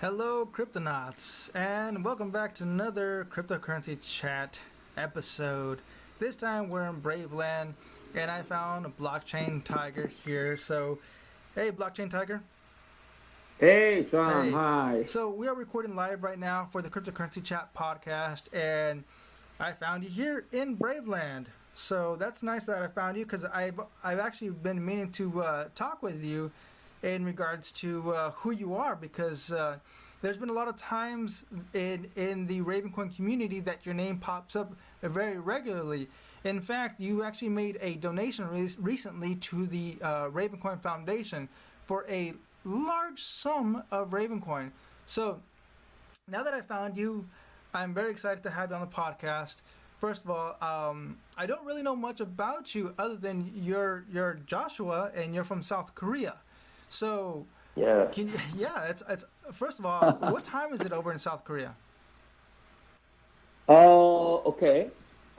Hello, Cryptonauts, and welcome back to another cryptocurrency chat episode. This time we're in Braveland, and I found a blockchain tiger here. So, hey, blockchain tiger. Hey, John, Hey. hi. So we are recording live right now for the cryptocurrency chat podcast, and I found you here in Braveland. So that's nice that I found you because I've actually been meaning to talk with you in regards to who you are because there's been a lot of times in the Ravencoin community that your name pops up very regularly. In fact, you actually made a donation recently to the Ravencoin Foundation for a large sum of Ravencoin. So now that I found you, I'm very excited to have you on the podcast. First of all, I don't really know much about you other than you're Joshua and you're from South Korea. So, Yes. can you, yeah, it's first of all, what time is it over in South Korea? Oh, okay.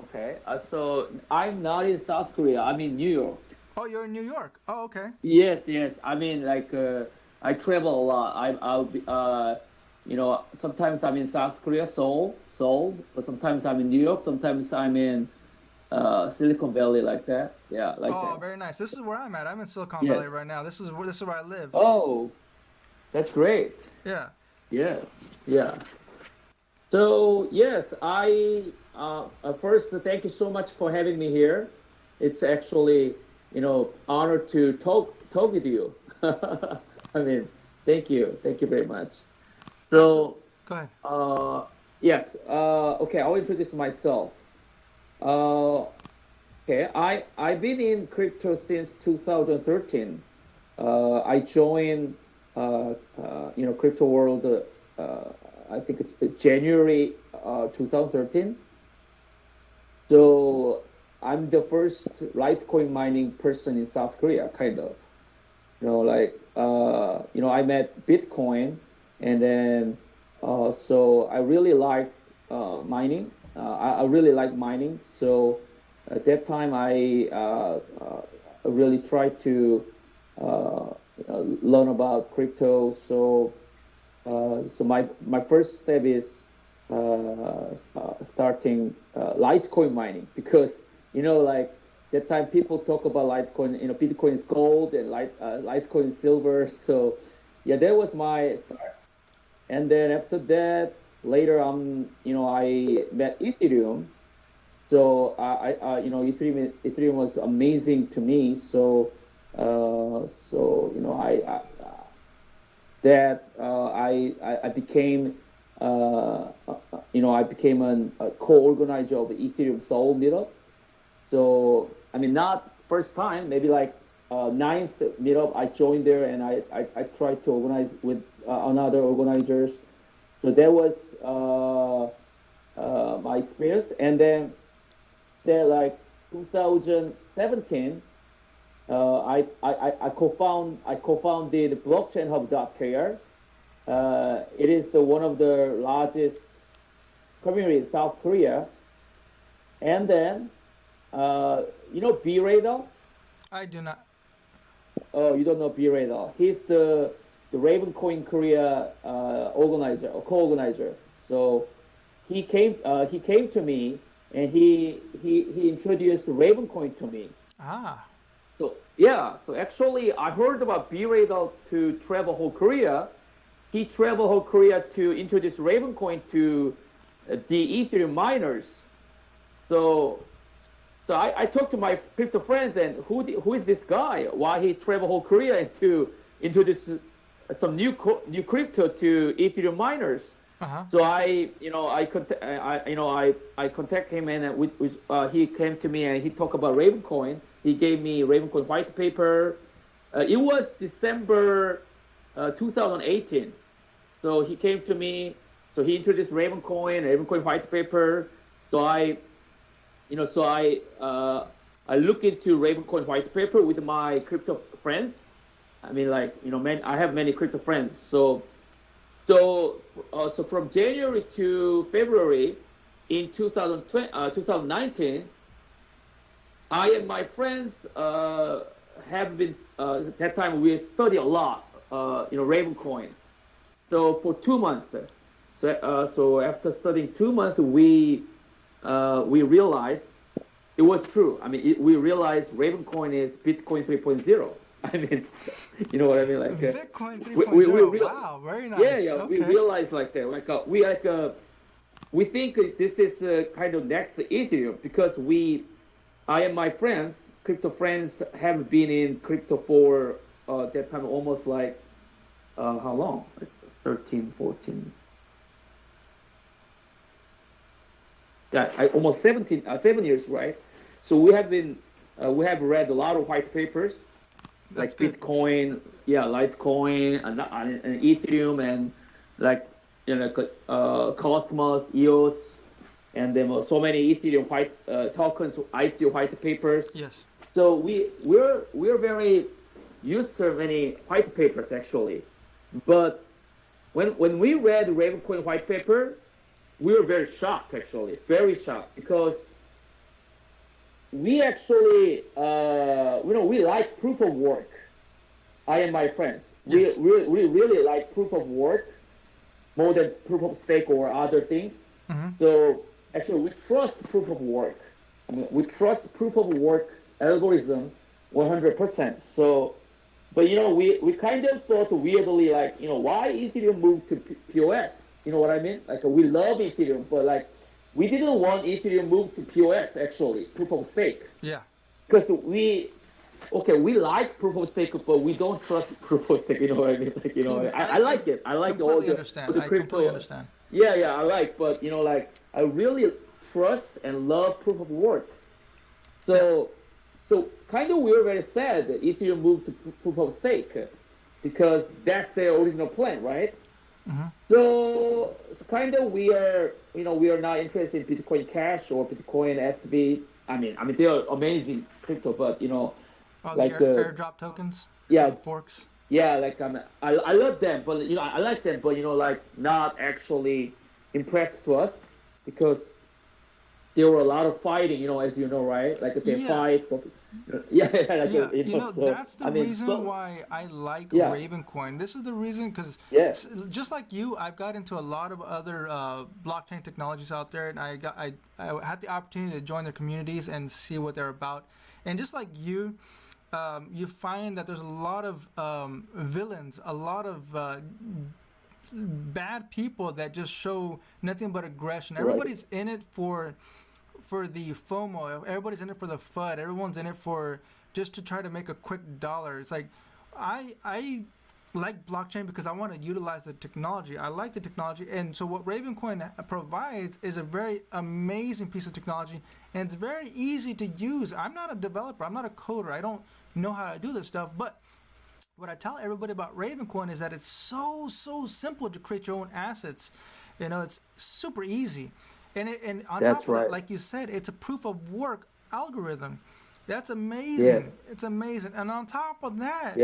Okay. So I'm not in South Korea. I'm in New York. Oh, you're in New York. Oh, okay. Yes, yes. I mean, I travel a lot. I'll be, sometimes I'm in South Korea, Seoul, but sometimes I'm in New York. Sometimes I'm in Silicon Valley, like that. Yeah, like Oh, that. very nice. This is where I'm at. I'm in Silicon Valley Yes. right now. This is where I live. Oh, that's great. Yeah. Yes. Yeah. So yes, I first thank you so much for having me here. It's actually honor to talk with you. I mean, thank you very much. Absolutely. So Go ahead. yes, okay, I'll introduce myself. Uh, okay, I've been in crypto since 2013. I joined crypto world. Uh, I think it's January 2013. So I'm the first Litecoin mining person in South Korea, kind of. I met Bitcoin, and then so I really like mining. I really like mining. So at that time, I really tried to learn about crypto. So my first step is starting Litecoin mining because like that time people talk about Litecoin. Bitcoin is gold and Litecoin is silver. So yeah, that was my start. And then after that, later I met Ethereum. So Ethereum was amazing to me. I that I became I became a co-organizer of the Ethereum Soul meetup. So I mean, not first time, maybe like ninth meetup I joined there, and I tried to organize with another organizers. So that was my experience, and then there like 2017. I co-founded blockchainhub.kr. It is the one of the largest community in South Korea. And then, B-Radar? I do not. Oh, you don't know B-Radar. He's the Ravencoin Korea organizer or co-organizer. So he came to me and he introduced Ravencoin to me. Ah. So yeah, so actually I heard about B-Radar to travel whole Korea. He traveled whole Korea to introduce Ravencoin to the Ethereum miners. So I talked to my crypto friends and who is this guy? Why he traveled whole Korea and to introduce some new crypto to Ethereum miners? Uh huh. So I contact him and he came to me and he talked about Ravencoin. He gave me Ravencoin white paper. It was December 2018. So he came to me. So he introduced Ravencoin white paper. So I look into Ravencoin white paper with my crypto friends. I mean, I have many crypto friends. So from January to February in 2019, I and my friends have been, that time we study a lot, Ravencoin. So for 2 months, so after studying 2 months, we realized it was true. I mean, we realized Ravencoin is Bitcoin 3.0. I mean, you know what I mean? Like Bitcoin 3.0. Wow, very nice. Yeah, yeah. Okay. We realized like that. We think this is kind of next Ethereum because I and my friends, crypto friends, have been in crypto for that time almost like how long? Like 13, 14. Yeah, almost 7 years, right? So we have read a lot of white papers, That's like good. Bitcoin, yeah, Litecoin, and Ethereum, and like Cosmos, EOS, and then so many Ethereum white tokens, ICO white papers. Yes. So we're very used to many white papers actually, but when we read the Ravencoin white paper, we were very shocked actually, very shocked because we actually we like proof of work. I and my friends, Yes. we really like proof of work more than proof of stake or other things. Mm-hmm. So actually, we trust proof of work. I mean, we trust proof of work algorithm 100%. So, but we kind of thought weirdly like, why Ethereum moved to POS? You know what I mean? Like we love Ethereum, but like we didn't want Ethereum move to POS actually, proof of stake. Yeah. Because we like proof of stake, but we don't trust proof of stake. You know what I mean? Like I like it. I like all the understand. crypto. I completely understand. Yeah, I like, but like I really trust and love proof of work. So kind of we were very sad that Ethereum moved to proof of stake because that's their original plan, right? Mm-hmm. So kind of we are not interested in Bitcoin Cash or Bitcoin SV. I mean they are amazing crypto, but like the airdrop tokens. Yeah, Forks. Yeah, like I love them, but I like them, but like not actually impressed to us because there were a lot of fighting, as you know, right? Like they fight. That's the reason why I like Ravencoin. This is the reason because just like you, I've got into a lot of other blockchain technologies out there, and I had the opportunity to join their communities and see what they're about. And just like you, you find that there's a lot of villains, a lot of bad people that just show nothing but aggression. Everybody's in it for the FOMO. Everybody's in it for the FUD. Everyone's in it for just to try to make a quick dollar. It's like I like blockchain because I want to utilize the technology. I like the technology, and so what Ravencoin provides is a very amazing piece of technology, and it's very easy to use. I'm not a developer. I'm not a coder. I don't know how to do this stuff, but what I tell everybody about Ravencoin is that it's so simple to create your own assets. It's super easy. And on top of that, like you said, it's a proof of work algorithm. That's amazing. Yes. It's amazing. And on top of that,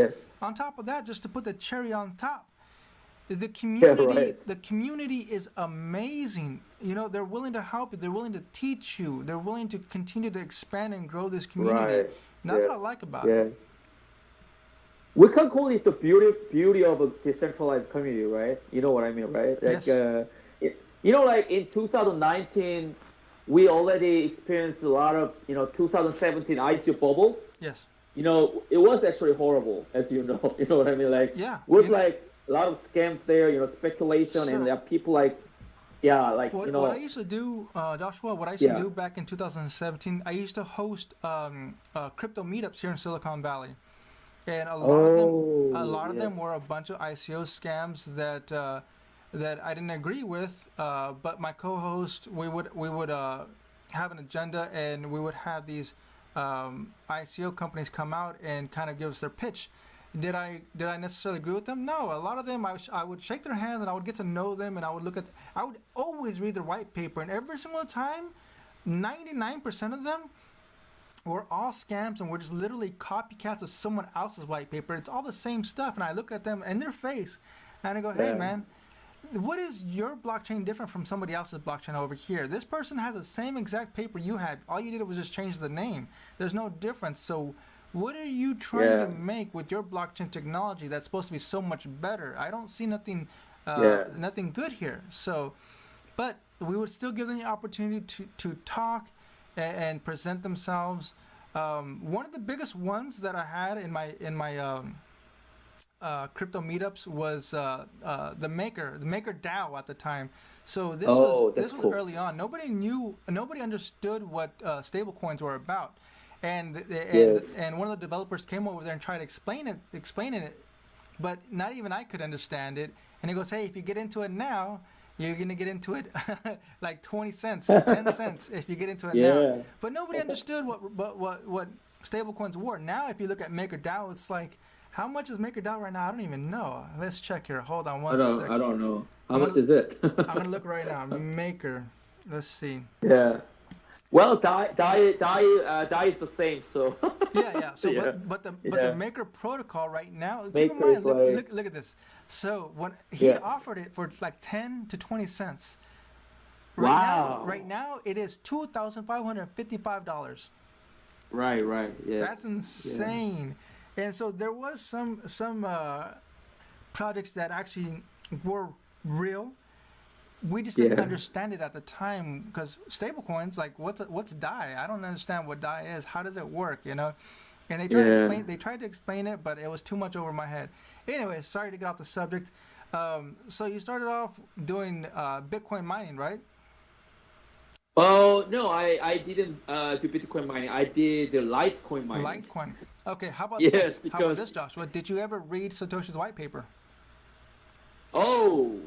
just to put the cherry on top, the community is amazing. They're willing to help you. They're willing to teach you. They're willing to continue to expand and grow this community. Right. And that's what I like about it. We can call it the beauty of a decentralized community, right? You know what I mean, right? Like, yes. Like in 2019, we already experienced a lot of, 2017 ICO bubbles. Yes. It was actually horrible, as you know. You know what I mean? Like, yeah. It was like a lot of scams there, speculation, and there are people like, What I used to do, Joshua, what I used to do back in 2017, I used to host crypto meetups here in Silicon Valley. And a lot of them were a bunch of ICO scams that I didn't agree with, but my co-host, we would have an agenda, and we would have these ICO companies come out and kind of give us their pitch. Did I necessarily agree with them? No. A lot of them, I would shake their hands, and I would get to know them, and I would always read their white paper, and every single time, 99% of them were all scams, and we're just literally copycats of someone else's white paper. It's all the same stuff, and I look at them in their face, and I go, hey, man, what is your blockchain different from somebody else's blockchain over here? This person has the same exact paper you had. All you did was just change the name. There's no difference. So what are you trying to make with your blockchain technology that's supposed to be so much better? I don't see nothing Nothing good here. So, but we would still give them the opportunity to talk and present themselves. One of the biggest ones that I had in my crypto meetups was the Maker DAO at the time. So this was cool. early on. Nobody understood what stable coins were about, and one of the developers came over there and tried to explaining it, but not even I could understand it. And he goes, "Hey, if you get into it now, you're gonna get into it like 20 cents, 10 cents if you get into it now." But nobody understood what stable coins were. Now, if you look at MakerDAO, it's like, how much is MakerDAO right now? I don't even know. Let's check here. Hold on one second. I don't know. How much is it? I'm gonna look right now. Maker. Let's see. Yeah. Well, DAI is the same, so. Yeah. So, but the Maker protocol right now. Keep in mind, look at this. So when he offered it for like 10 to 20 cents. Right now it is $2,555. Right. Yes. That's insane. Yeah. And so there was some projects that actually were real. We just didn't understand it at the time, because stablecoins, like what's DAI? I don't understand what DAI is. How does it work? And they tried to explain it, but it was too much over my head. Anyway, sorry to get off the subject. So you started off doing Bitcoin mining, right? Oh no, I didn't do Bitcoin mining. I did the Litecoin mining. Litecoin. Okay, how about this? How about this, Joshua? Did you ever read Satoshi's white paper? Oh,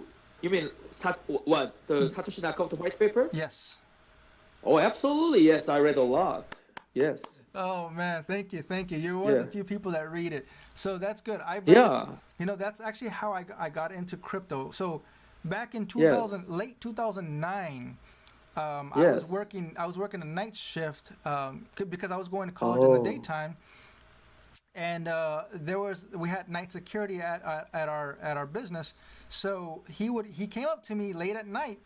you mean the Satoshi Nakamoto white paper? Yes. Oh, absolutely. Yes, I read a lot. Yes. Oh man, thank you. You're one of the few people that read it, so that's good. I read it. That's actually how I got into crypto. So back in late 2009, I was working a night shift because I was going to college in the daytime, and we had night security at our business. So he came up to me late at night,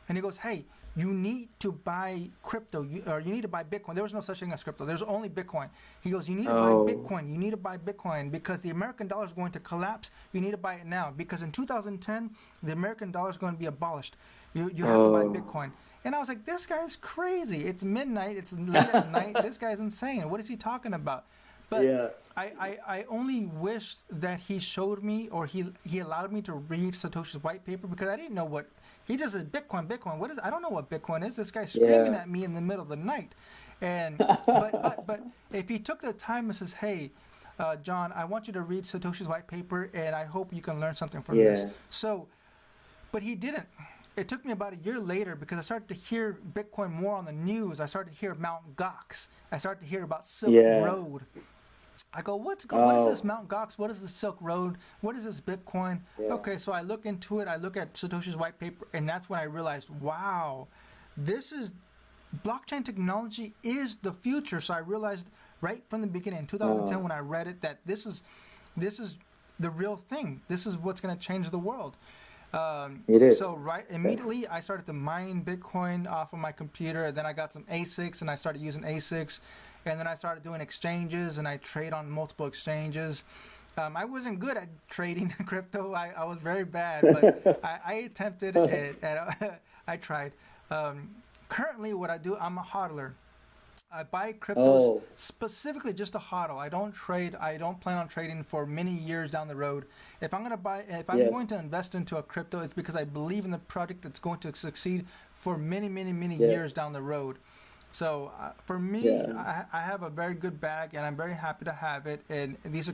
and he goes, "Hey, you need to buy crypto, or you need to buy Bitcoin." There was no such thing as crypto. There's only Bitcoin. He goes, "You need to buy Bitcoin. You need to buy Bitcoin because the American dollar is going to collapse. You need to buy it now because in 2010, the American dollar is going to be abolished. You have to buy Bitcoin." And I was like, this guy's crazy. It's midnight. It's late at night. This guy's insane. What is he talking about? But I only wished that he showed me, or he allowed me to read Satoshi's white paper, because I didn't know what he just said. Bitcoin. What is? I don't know what Bitcoin is. This guy's screaming at me in the middle of the night. And but if he took the time and says, "Hey, John, I want you to read Satoshi's white paper, and I hope you can learn something from this." So, but he didn't. It took me about a year later, because I started to hear Bitcoin more on the news. I started to hear Mt. Gox. I started to hear about Silk Road. I go, what is this Mt. Gox? What is the Silk Road? What is this Bitcoin? Okay, so I look into it. I look at Satoshi's white paper, and that's when I realized, wow, blockchain technology is the future. So I realized right from the beginning, in 2010, when I read it, that this is the real thing. This is what's going to change the world. It is. So immediately I started to mine Bitcoin off of my computer, and then I got some ASICs, and I started using ASICs, and then I started doing exchanges, and I trade on multiple exchanges. I wasn't good at trading crypto. I was very bad, but I attempted it. I tried. Currently, what I do, I'm a hodler. I buy cryptos specifically just to hodl. I don't trade. I don't plan on trading for many years down the road. If I'm going to invest into a crypto, it's because I believe in the project that's going to succeed for many years down the road. So for me, I have a very good bag, and I'm very happy to have it. And these are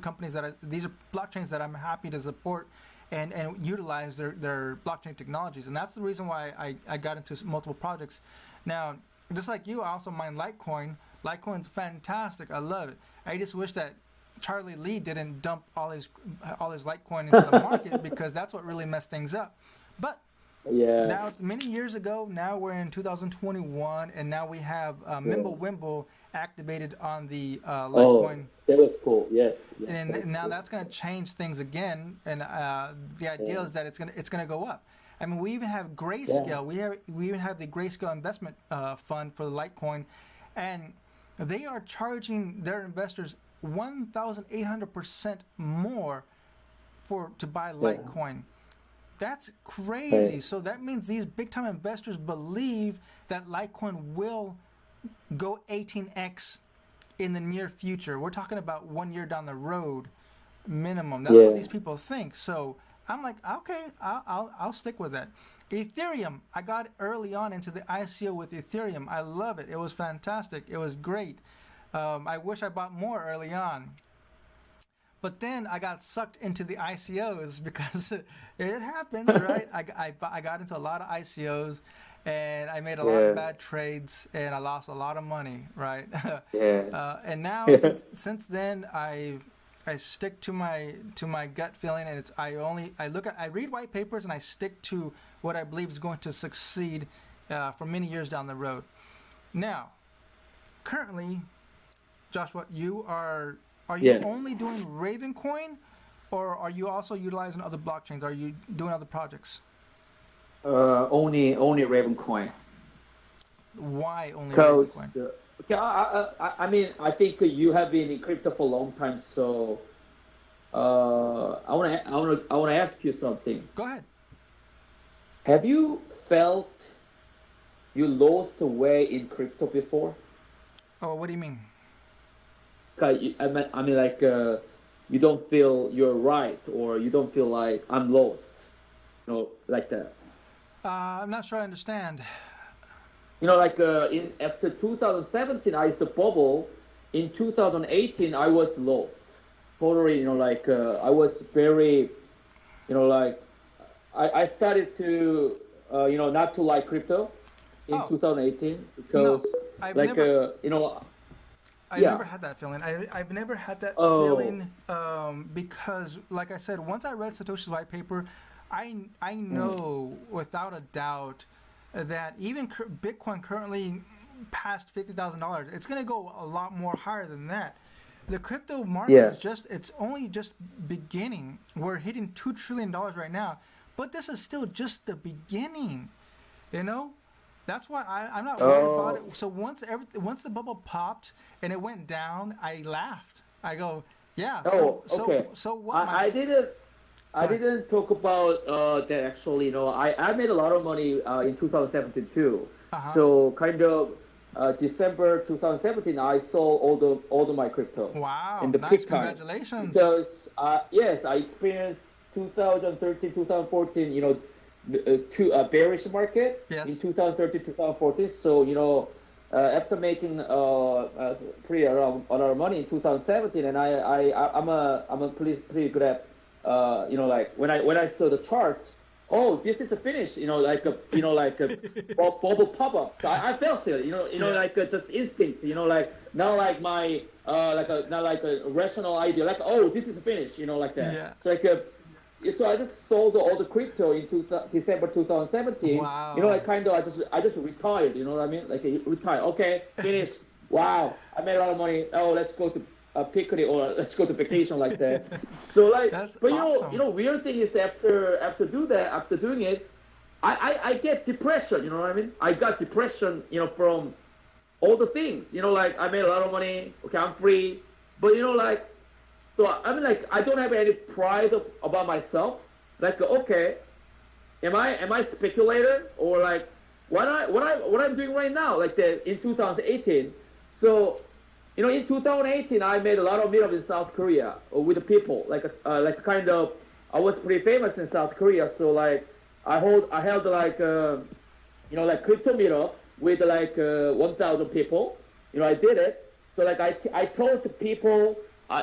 these are blockchains that I'm happy to support and utilize their blockchain technologies. And that's the reason why I got into multiple projects. Now, just like you, I also mine Litecoin. Litecoin's fantastic. I love it. I just wish that Charlie Lee didn't dump all his Litecoin into the market, because that's what really messed things up. But now it's many years ago. Now we're in 2021, and now we have Mimblewimble activated on the Litecoin. That was cool. Yes. And now that's going to change things again. And the idea is that it's going to go up. I mean, we even have Grayscale. We even have the Grayscale investment fund for the Litecoin, and they are charging their investors 1,800% more to buy Litecoin. That's crazy. So that means these big time investors believe that Litecoin will go 18x in the near future. We're talking about 1 year down the road minimum. That's what these people think. So I'm like, okay, I'll stick with that. Ethereum, I got early on into the ICO with Ethereum. I love it. It was fantastic. It was great. I wish I bought more early on. But then I got sucked into the ICOs because it happens, right? I got into a lot of ICOs and I made a lot of bad trades and I lost a lot of money, right? And now since then I stick to my gut feeling, and I read white papers and I stick to what I believe is going to succeed for many years down the road. Now, currently, Joshua, are you only doing Ravencoin, or are you also utilizing other blockchains? Are you doing other projects? Only Ravencoin. Why only Ravencoin? Okay, I mean, I think you have been in crypto for a long time, so I want to ask you something. Go ahead. Have you felt you lost the way in crypto before? Oh, what do you mean? I mean, like you don't feel you're right, or you don't feel like I'm lost, like that. I'm not sure I understand. Like after 2017, I saw bubble. In 2018, I was lost. Totally, I was very, like I started to, not to like crypto in 2018 because, I've never had that feeling. I've never had that feeling because, like I said, once I read Satoshi's white paper, I know without a doubt that even Bitcoin currently past $50,000. It's going to go a lot more higher than that. The crypto market it's only just beginning. We're hitting $2 trillion right now, but this is still just the beginning, That's why I'm not worried about it. So once the bubble popped and it went down, I laughed. I go, yeah. So what? I didn't talk about that actually. I made a lot of money in 2017 too. So kind of December 2017, I sold all my crypto. Wow! In the nice. peak time. Congratulations. Because yes, I experienced 2013, 2014. To bearish market in 2013, 2014. So after making pretty a lot of money in 2017, and I'm a pretty good at like when I saw the chart. Oh, this is a finish. Like a bubble pop up. So I felt it. Like just instinct. Like not like my not like a rational idea. Like this is a finish. Like that. Yeah. So so I just sold all the crypto in December 2017. Wow. I just retired. You know what I mean? Like retire. Okay, finish. Wow, I made a lot of money. Oh, let's go to picnic or let's go to vacation like that. So but awesome. Weird thing is after doing it, I get depression. You know what I mean? I got depression. From all the things. Like I made a lot of money. Okay, I'm free. But so I mean, like I don't have any pride about myself. Like, okay, am I speculator or like what I'm doing right now? Like in 2018. So, in 2018, I made a lot of meetups in South Korea with the people. Like kind of, I was pretty famous in South Korea. So like I held like like crypto meetup with like 1,000 people. I did it. So like I told the people. I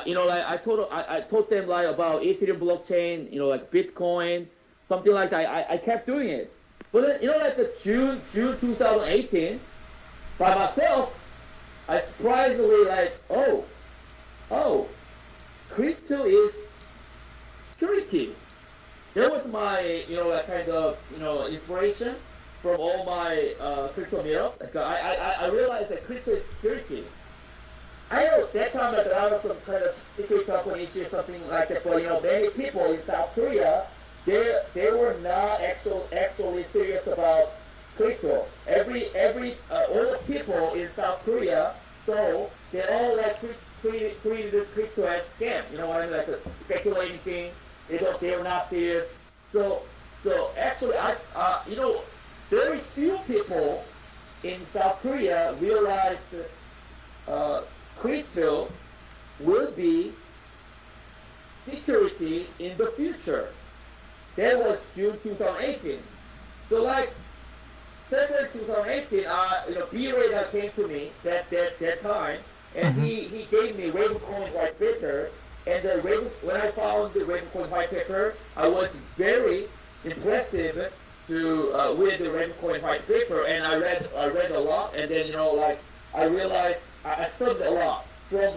told them like about Ethereum blockchain, like Bitcoin, something like that. I kept doing it, but then like the June 2018, by myself, I surprisingly like crypto is security. That was my like kind of inspiration from all my crypto meetups. Like I realized that crypto is security. I know that time that there was some kind of secret company issue or something like that, but many people in South Korea, they were not actually serious about crypto. All the people in South Korea, so they all like treated crypto as scam. You know what I mean? Like a speculating thing. They were not serious. So So actually, very few people in South Korea realized crypto will be security in the future. That was June 2018. So like February 2018, B-Radar came to me that time, and he gave me Ravencoin white paper. And when I found the Ravencoin white paper, I was very impressed with the Ravencoin white paper, and I read a lot, and then I realized I studied a lot from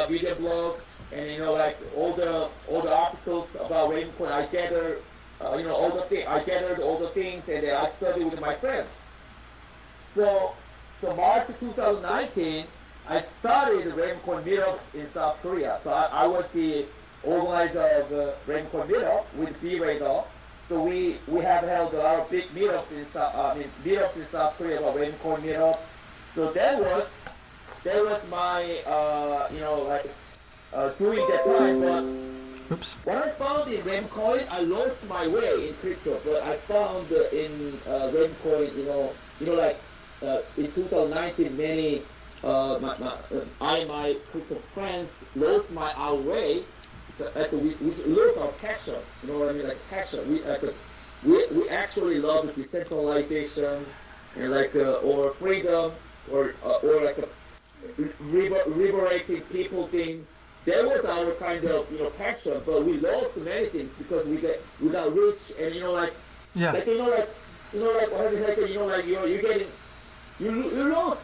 media blog, and all the articles about Ravencoin. I gathered I gathered all the things, and then I studied with my friends. So March 2019, I started the Ravencoin meetup in South Korea. So I was the organizer of the Ravencoin meetup with B-Radar. So we have held a lot of big meetups in South Korea about Ravencoin meetup. So that was my during that time. But Oops. what I found in Ravencoin, I lost my way in crypto. But I found in Ravencoin, in 2019, many my crypto friends lost our way. We lost our passion. You know what I mean? Like passion. We actually love the decentralization and or freedom or like a liberating people thing. That was our kind of passion, but we lost many things because we got rich and Yeah. You're getting you lost.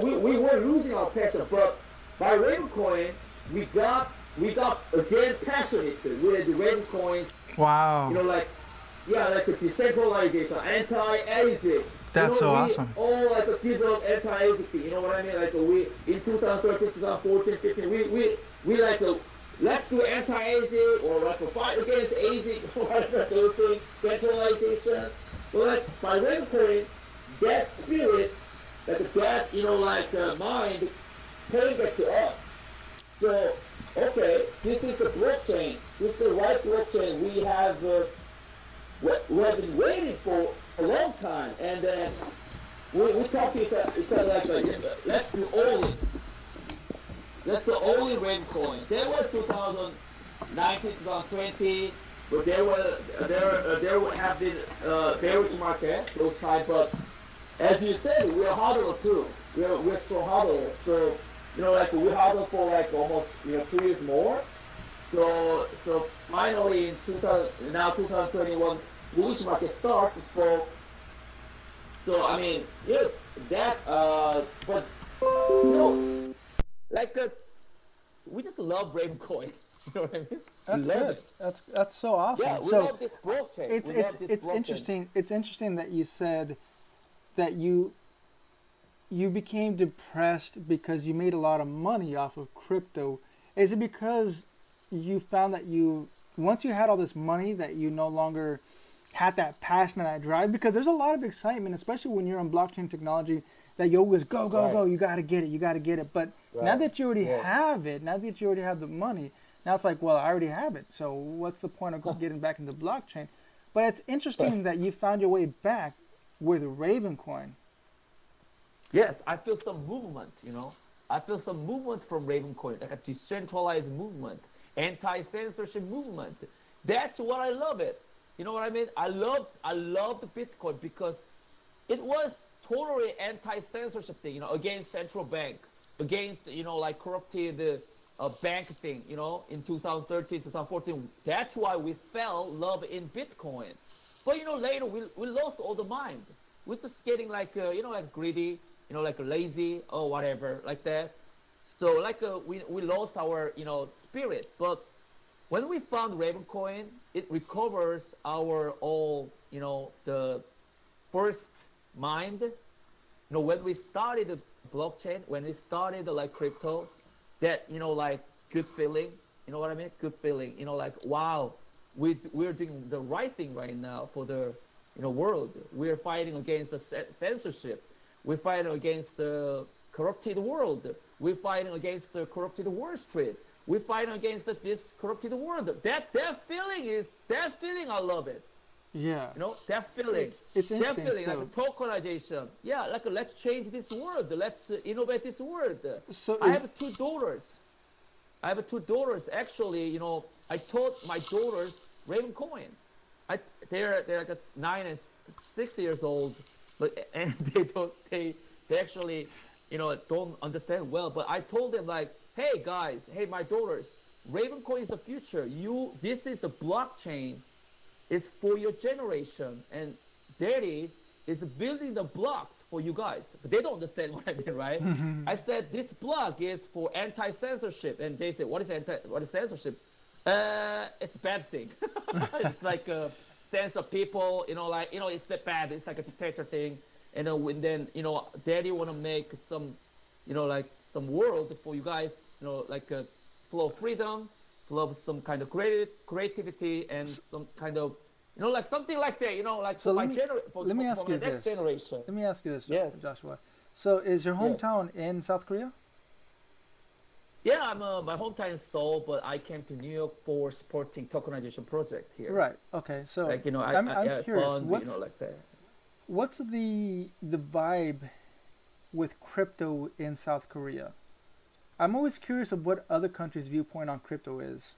We were losing our passion, but by Ravencoin we got again passionate with the Ravencoins. Wow. Like the decentralization, anti-anything. That's so awesome. All give up anti-anything. You know what I mean? We in 2013, 2014, 15, let's do anti-anything or fight against anything. Those things, centralization. But by Ravencoin, that spirit, mind came back to us. So, okay, this is the blockchain. This is the right blockchain we have been waiting for a long time. And then we talked let's do all it. That's the only Ravencoin. There was 2019, 2020, but there would have been bearish market those times. But as you said, we're HODL too. We're so HODL. So we HODL for almost 2 years more. So finally in 2021 bullish market starts. So I mean but we just love Braveland. You know what I mean? That's good. That's so awesome. Yeah, we so love this blockchain. it's interesting. It's interesting that you said that you became depressed because you made a lot of money off of crypto. Is it because you found that once you had all this money that you no longer had that passion and that drive? Because there's a lot of excitement, especially when you're on blockchain technology, that you always go, you got to get it. But now that you already have it, now that you already have the money, now it's like, well, I already have it. So what's the point of getting back into blockchain? But it's interesting that you found your way back with Ravencoin. Yes, I feel some movement, I feel some movement from Ravencoin, like a decentralized movement, anti-censorship movement. That's what I love it. You know what I mean? I love the Bitcoin because it was totally anti-censorship thing, against central bank, against, corrupted bank thing, in 2013, 2014. That's why we fell love in Bitcoin. But, later we lost all the mind. We're just getting greedy, lazy or whatever, like that. So we lost our, spirit. But when we found Ravencoin, it recovers our all, the first mind. When we started the blockchain, when we started crypto, that good feeling, you know what I mean? Good feeling, wow, we're doing the right thing right now for the world. We're fighting against the censorship. We're fighting against the corrupted world. We're fighting against the corrupted Wall Street. We're fighting against this corrupted world. That feeling, I love it. Yeah. You know, that feeling. It's That interesting. feeling, like So, tokenization. Yeah, like let's change this world. Let's innovate this world. so I is, have two daughters. I have two daughters. Actually, you know, I taught my daughters Raven Coin. I they're like 9 and 6 years old, but and they actually, you know, don't understand well. But I told them like, hey guys, hey my daughters, Raven Coin is the future. This is the blockchain. It's for your generation, and Daddy is building the blocks for you guys. But they don't understand what I mean, right? I said this block is for anti-censorship, and they said, what is censorship? It's a bad thing. It's like a sense of people, you know, like, you know, it's that bad. It's like a dictator thing. And then, you know, Daddy want to make some, you know, like some world for you guys, you know, like a flow of freedom, flow of some kind of creativity, and some kind of, you know, like something like that, you know, like so for let my me for let me ask my you next this. generation. Let me ask you this, Yes. Joshua. So, is your Yes. hometown in South Korea? Yeah, my hometown is Seoul, but I came to New York for supporting tokenization project here. Right. Okay. So, Like, you know, I'm yeah, curious. fund, you know, like that. What's the vibe with crypto in South Korea? I'm always curious of what other countries' viewpoint on crypto is.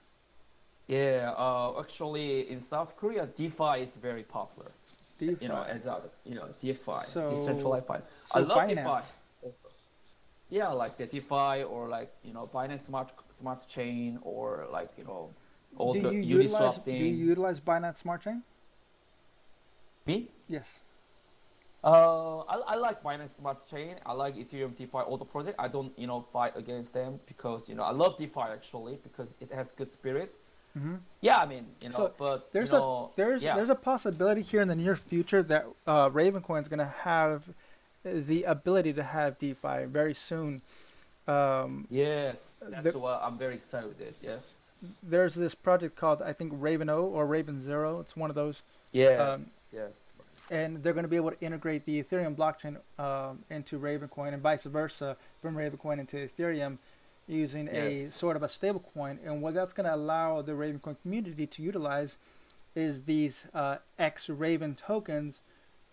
Yeah, actually, in South Korea, DeFi is very popular. DeFi. You know, as a, you know, DeFi, So, decentralized finance. I so love DeFi. Binance. Yeah, like the DeFi, or like, you know, Binance Smart Chain, or like, you know, all the Uniswap Do you thing. utilize Binance Smart Chain? Me? Yes. I like Binance Smart Chain. I like Ethereum DeFi, all the project. I don't, you know, fight against them because, you know, I love DeFi actually because it has good spirit. Hmm. Yeah, I mean, you know, So but you there's know, yeah, there's a possibility here in the near future that Ravencoin is going to have the ability to have DeFi very soon. Um, yes, there, that's what I'm very excited with it. Yes, there's this project called, I think, Raven O or Raven Zero. It's one of those. yes, Um, yes, and they're going to be able to integrate the Ethereum blockchain into Ravencoin and vice versa from Ravencoin into Ethereum using yes. a sort of a stable coin. And what that's going to allow the Ravencoin community to utilize is these X Raven tokens,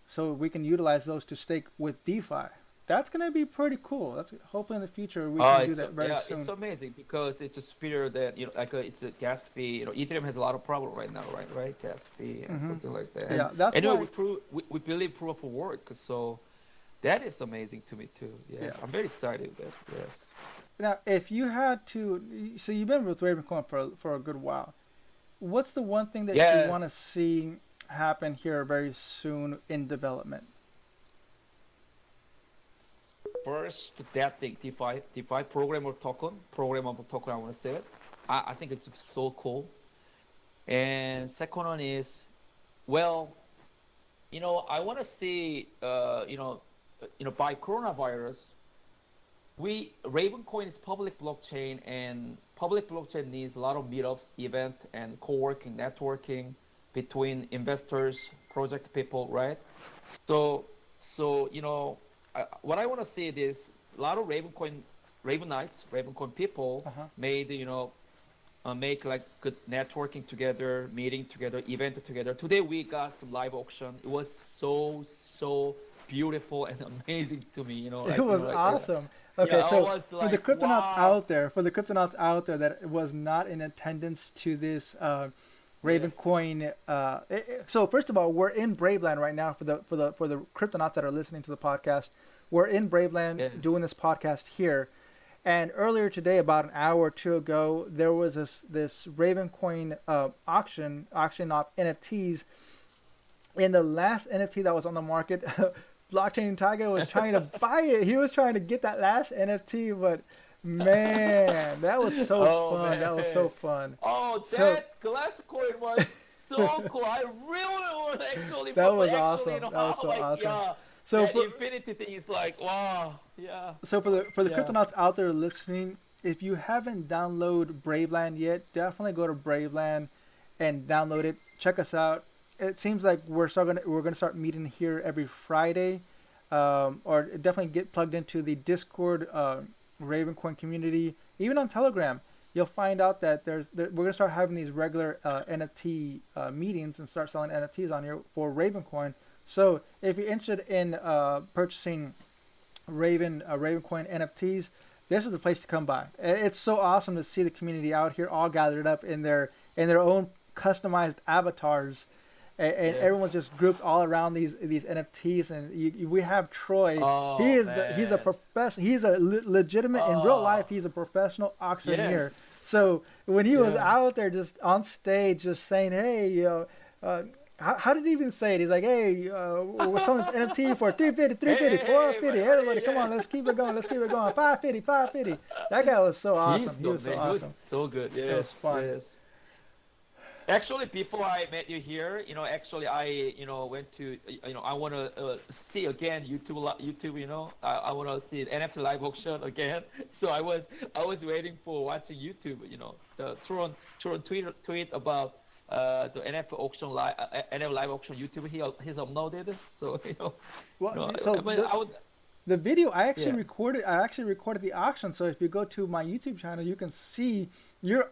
so we can utilize those to stake with DeFi. That's going to be pretty cool. That's hopefully in the future we can do that very Yeah, soon. it's amazing because it's a superior that, you know, like it's a gas fee. You know, Ethereum has a lot of problem right now, right? Gas fee and something like that. Yeah, And that's anyway, why. we believe proof of work, so that is amazing to me too. Yes, Yeah. I'm very excited with that. Yes. Now, if you had to, so you've been with Ravencoin for a good while. What's the one thing that you Yes. want to see happen here very soon in development? First, that thing, DeFi programmable token. I want to say it. I think it's so cool. And second one is, well, you know, I want to see, by coronavirus, Ravencoin is public blockchain, and public blockchain needs a lot of meetups, event, and co-working, networking between investors, project people, right? So you know, what I want to see is a lot of Ravencoin people Uh-huh. made, you know, make like good networking together, meeting together, event together. Today we got some live auction. It was so beautiful and amazing to me. You know, It like, was awesome. yeah, Okay, I so was for the like, cryptonauts wow. out there that was not in attendance to this Yes. Ravencoin, so first of all, we're in Braveland right now for the cryptonauts that are listening to the podcast. We're in Braveland Yes. doing this podcast here. And earlier today, about an hour or two ago, there was this Ravencoin auction off NFTs. In the last NFT that was on the market, Blockchain Tiger was trying to buy it. He was trying to get that last NFT, but man, that was so Oh fun. That was so man. fun. Oh, So that glass coin was so cool. I really want actually, that was actually, you awesome. know, That was how so like, awesome. yeah, So that for infinity thing is like, wow, yeah, for the yeah. cryptonauts out there listening, if you haven't downloaded Braveland yet, definitely go to Braveland and download it. Check us out. It seems like we're gonna start meeting here every Friday, or definitely get plugged into the Discord Ravencoin community, even on Telegram. you'll find out that we're gonna start having these regular NFT meetings and start selling NFTs on here for Ravencoin. So if you're interested in purchasing Ravencoin NFTs, this is the place to come by. It's so awesome to see the community out here all gathered up in their own customized avatars, and everyone's just grouped all around these NFTs. And we have Troy. Oh, he's a professional. He's a legitimate in real life. He's a professional auctioneer. Yes. So when he was out there just on stage, just saying, "Hey, how did he even say it? He's like, hey, we're selling this NFT for 350, 450. Everybody, come on, let's keep it going. 550. That guy was so awesome. He was so awesome. So good. Yes. It was fun. Yes. Actually, before I met you here, actually I, went to, I want to see again YouTube, I want to see NFT live auction again. So I was waiting for watching YouTube, the Tron tweet about the NFT auction NFT live auction YouTube he's uploaded. So the video I actually recorded. I actually recorded the auction. So if you go to my YouTube channel, you can see you're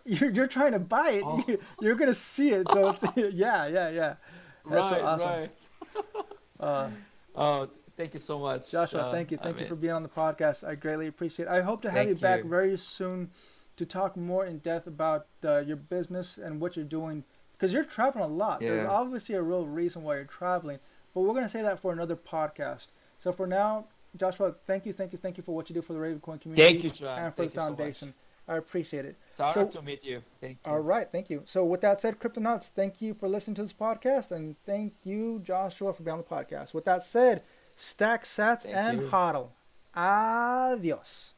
trying to buy it. Oh. You're gonna see it. So it's, yeah. That's so awesome. Right. Thank you so much, Joshua. Thank you for being on the podcast. I greatly appreciate it. I hope to have you back very soon to talk more in depth about your business and what you're doing, because you're traveling a lot. Yeah. There's obviously a real reason why you're traveling, but we're gonna say that for another podcast. So for now, Joshua, thank you for what you do for the Ravencoin community. Thank you, John. And for the foundation. So I appreciate it. It's an honor to meet you. Thank you. All right, thank you. So with that said, Cryptonauts, thank you for listening to this podcast, and thank you, Joshua, for being on the podcast. With that said, stack sats and HODL. Adios.